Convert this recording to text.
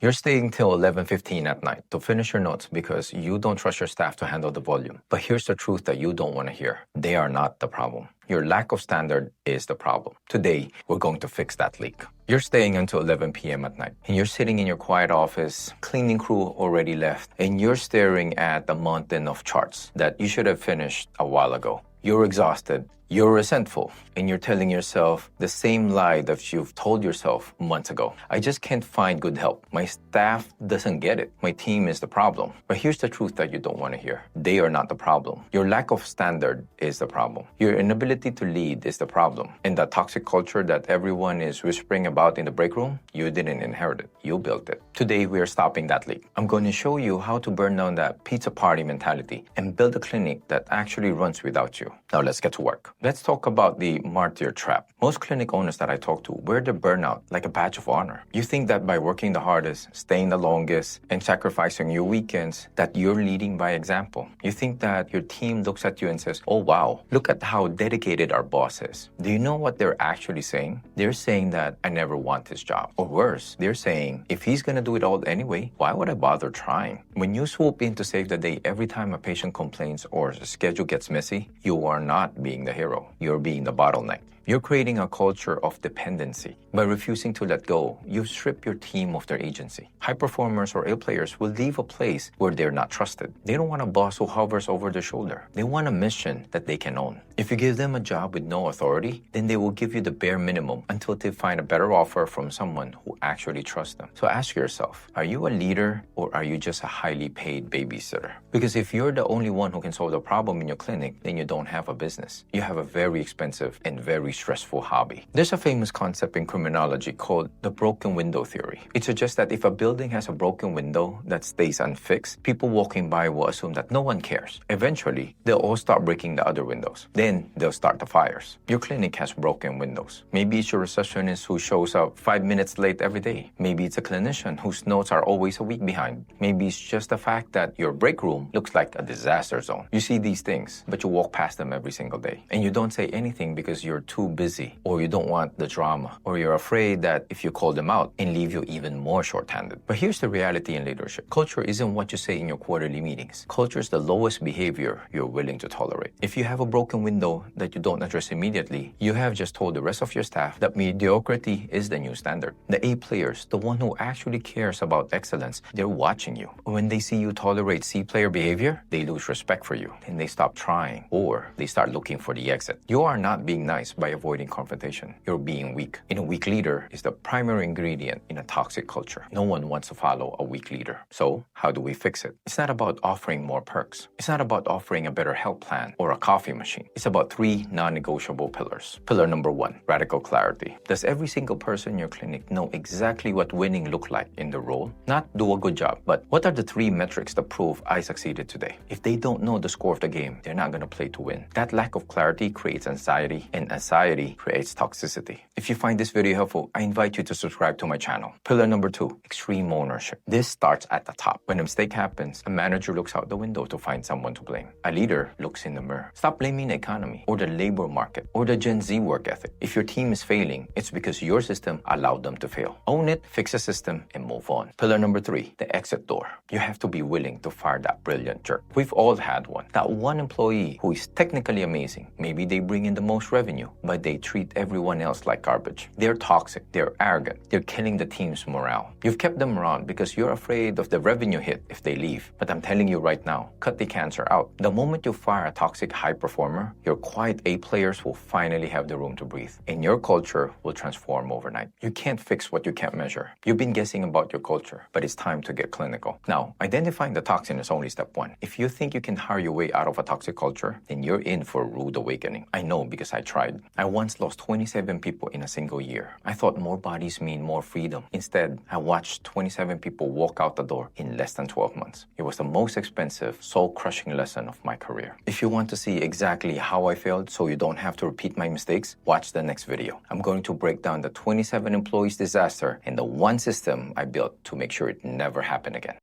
You're staying till 11:15 at night to finish your notes because you don't trust your staff to handle the volume. But here's the truth that you don't want to hear. They are not the problem. Your lack of standard is the problem. Today, we're going to fix that leak. You're staying until 11 p.m. at night, and you're sitting in your quiet office, cleaning crew already left, and you're staring at a mountain of charts that you should have finished a while ago. You're exhausted, you're resentful, and you're telling yourself the same lie that you've told yourself months ago. I just can't find good help. My staff doesn't get it. My team is the problem. But here's the truth that you don't want to hear. They are not the problem. Your lack of standard is the problem. Your inability to lead is the problem. And that toxic culture that everyone is whispering about in the break room, you didn't inherit it. You built it. Today, we are stopping that leak. I'm going to show you how to burn down that pizza party mentality and build a clinic that actually runs without you. Now, let's get to work. Let's talk about the Martyr Trap. Most clinic owners that I talk to wear their burnout like a badge of honor. You think that by working the hardest, staying the longest, and sacrificing your weekends, that you're leading by example. You think that your team looks at you and says, oh wow, look at how dedicated our boss is. Do you know what they're actually saying? They're saying that I never want this job. Or worse, they're saying, if he's gonna do it all anyway, why would I bother trying? When you swoop in to save the day every time a patient complains or a schedule gets messy, you are not being the hero. You're being the bottleneck. You're creating a culture of dependency. By refusing to let go, you strip your team of their agency. High performers or A players will leave a place where they're not trusted. They don't want a boss who hovers over their shoulder. They want a mission that they can own. If you give them a job with no authority, then they will give you the bare minimum until they find a better offer from someone who actually trusts them. So ask yourself, are you a leader or are you just a highly paid babysitter? Because if you're the only one who can solve the problem in your clinic, then you don't have a business. You have a very expensive and very stressful hobby. There's a famous concept in criminology called the broken window theory. It suggests that if a building has a broken window that stays unfixed, people walking by will assume that no one cares. Eventually, they'll all start breaking the other windows. Then they'll start the fires. Your clinic has broken windows. Maybe it's your receptionist who shows up 5 minutes late every day. Maybe it's a clinician whose notes are always a week behind. Maybe it's just the fact that your break room looks like a disaster zone. You see these things, but you walk past them every single day. And you don't say anything because you're too busy, or you don't want the drama, or you're afraid that if you call them out and leave you even more short-handed. But here's the reality in leadership. Culture isn't what you say in your quarterly meetings. Culture is the lowest behavior you're willing to tolerate. If you have a broken window that you don't address immediately, you have just told the rest of your staff that mediocrity is the new standard. The A players, the one who actually cares about excellence, they're watching you. When they see you tolerate C player behavior, they lose respect for you and they stop trying, or they start looking for the exit. You are not being nice by avoiding confrontation. You're being weak. And a weak leader is the primary ingredient in a toxic culture. No one wants to follow a weak leader. So how do we fix it? It's not about offering more perks. It's not about offering a better health plan or a coffee machine. It's about 3 non-negotiable pillars. Pillar number 1, radical clarity. Does every single person in your clinic know exactly what winning looked like in the role? Not do a good job, but what are the 3 metrics that prove I succeeded today? If they don't know the score of the game, they're not going to play to win. That lack of clarity creates anxiety, and anxiety creates toxicity. If you find this video helpful, I invite you to subscribe to my channel. Pillar number 2, extreme ownership. This starts at the top. When a mistake happens, a manager looks out the window to find someone to blame. A leader looks in the mirror. Stop blaming the economy or the labor market or the Gen Z work ethic. If your team is failing, it's because your system allowed them to fail. Own it, fix the system, and move on. Pillar number 3, the exit door. You have to be willing to fire that brilliant jerk. We've all had one. That one employee who is technically amazing. Maybe they bring in the most revenue, but they treat everyone else like garbage. They're toxic, they're arrogant, they're killing the team's morale. You've kept them around because you're afraid of the revenue hit if they leave. But I'm telling you right now, cut the cancer out. The moment you fire a toxic high performer, your quiet A players will finally have the room to breathe. And your culture will transform overnight. You can't fix what you can't measure. You've been guessing about your culture, but it's time to get clinical. Now, identifying the toxin is only step 1. If you think you can hire your way out of a toxic culture, then you're in for a rude awakening. I know because I tried. I once lost 27 people in a single year. I thought more bodies mean more freedom. Instead, I watched 27 people walk out the door in less than 12 months. It was the most expensive, soul-crushing lesson of my career. If you want to see exactly how I failed so you don't have to repeat my mistakes, watch the next video. I'm going to break down the 27 employees disaster and the one system I built to make sure it never happened again.